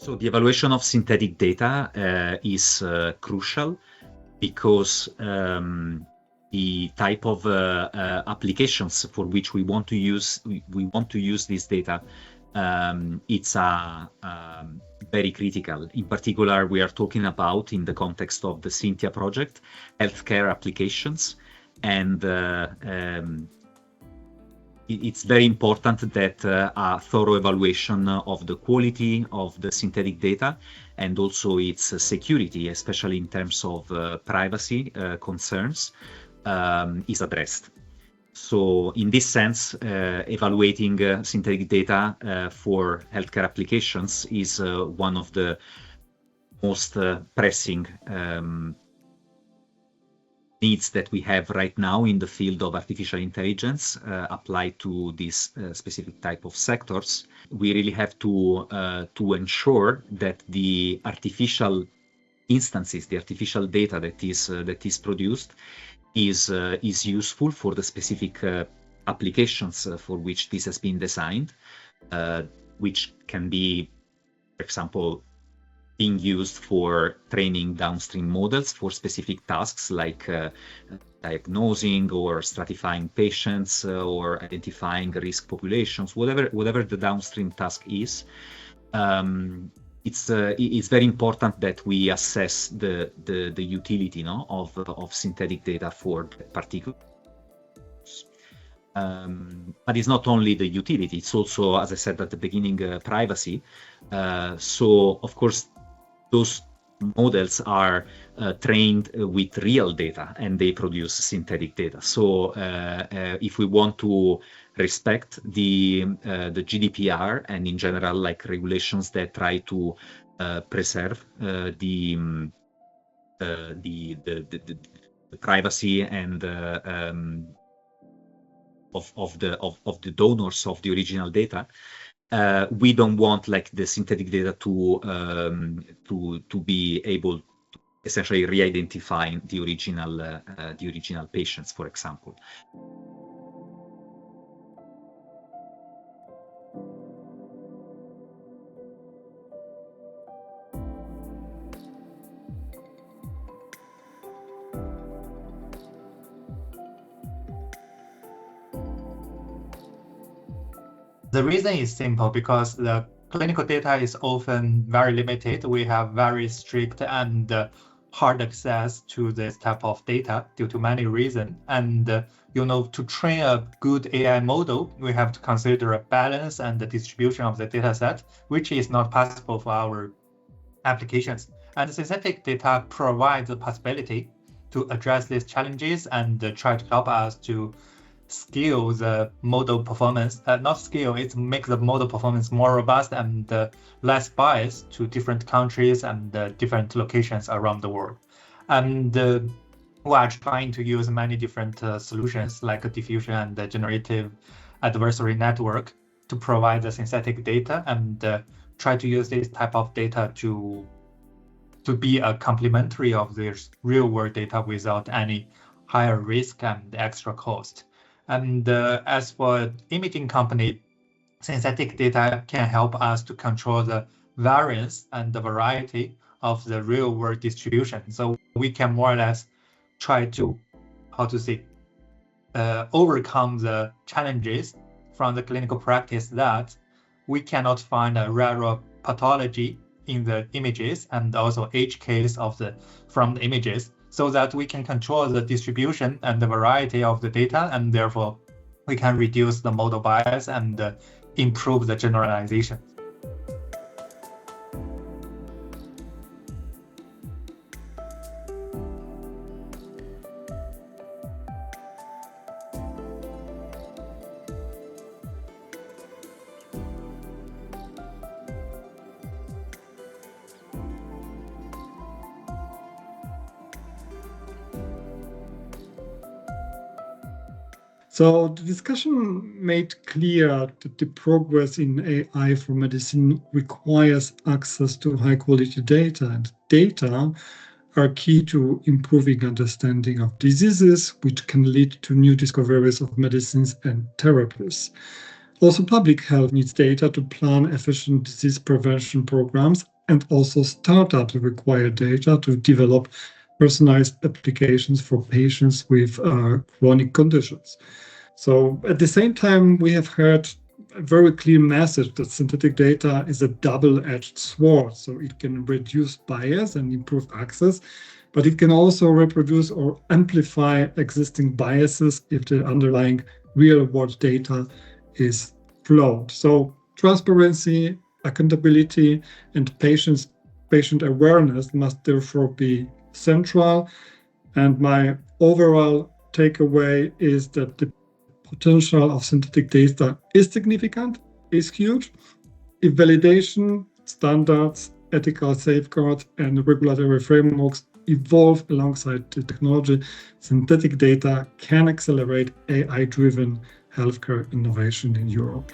So the evaluation of synthetic data is crucial because the type of applications for which we want to use this data, it's very critical. In particular, we are talking about, in the context of the SYNTHIA project, healthcare applications, and it's very important that a thorough evaluation of the quality of the synthetic data and also its security, especially in terms of privacy concerns, is addressed. So in this sense, evaluating synthetic data for healthcare applications is one of the most pressing needs that we have right now in the field of artificial intelligence applied to these specific type of sectors. We really have to ensure that the artificial instances, the artificial data that is produced, is useful for the specific applications for which this has been designed, which can be, for example, being used for training downstream models for specific tasks like diagnosing or stratifying patients or identifying risk populations, whatever the downstream task is. It's very important that we assess the utility of synthetic data for particular. But it's not only the utility; it's also, as I said at the beginning, privacy. So, of course, those models are trained with real data, and they produce synthetic data. So, if we want to respect the GDPR and in general, like regulations that try to preserve the privacy and of the donors of the original data, we don't want like the synthetic data to be able to essentially re-identify the original patients, for example. The reason is simple, because the clinical data is often very limited. We have very strict and hard access to this type of data due to many reasons. And to train a good AI model, we have to consider a balance and the distribution of the data set, which is not possible for our applications. And synthetic data provides the possibility to address these challenges and try to help us to scale the model performance, not scale, it makes the model performance more robust and less biased to different countries and different locations around the world. And we are trying to use many different solutions like diffusion and the generative adversary network to provide the synthetic data and try to use this type of data to be a complementary of this real world data without any higher risk and extra cost. And as for imaging company, synthetic data can help us to control the variance and the variety of the real world distribution. So we can more or less try to, overcome the challenges from the clinical practice that we cannot find a rare pathology in the images and also edge case from the images, so that we can control the distribution and the variety of the data, and therefore we can reduce the model bias and improve the generalization. So the discussion made clear that the progress in AI for medicine requires access to high quality data, and data are key to improving understanding of diseases, which can lead to new discoveries of medicines and therapies. Also, public health needs data to plan efficient disease prevention programs and also startups require data to develop personalized applications for patients with chronic conditions. So at the same time, we have heard a very clear message that synthetic data is a double-edged sword. So it can reduce bias and improve access, but it can also reproduce or amplify existing biases if the underlying real-world data is flawed. So transparency, accountability, and patient awareness must therefore be central. And my overall takeaway is that the potential of synthetic data is significant, is huge. If validation, standards, ethical safeguards, and regulatory frameworks evolve alongside the technology, synthetic data can accelerate AI-driven healthcare innovation in Europe.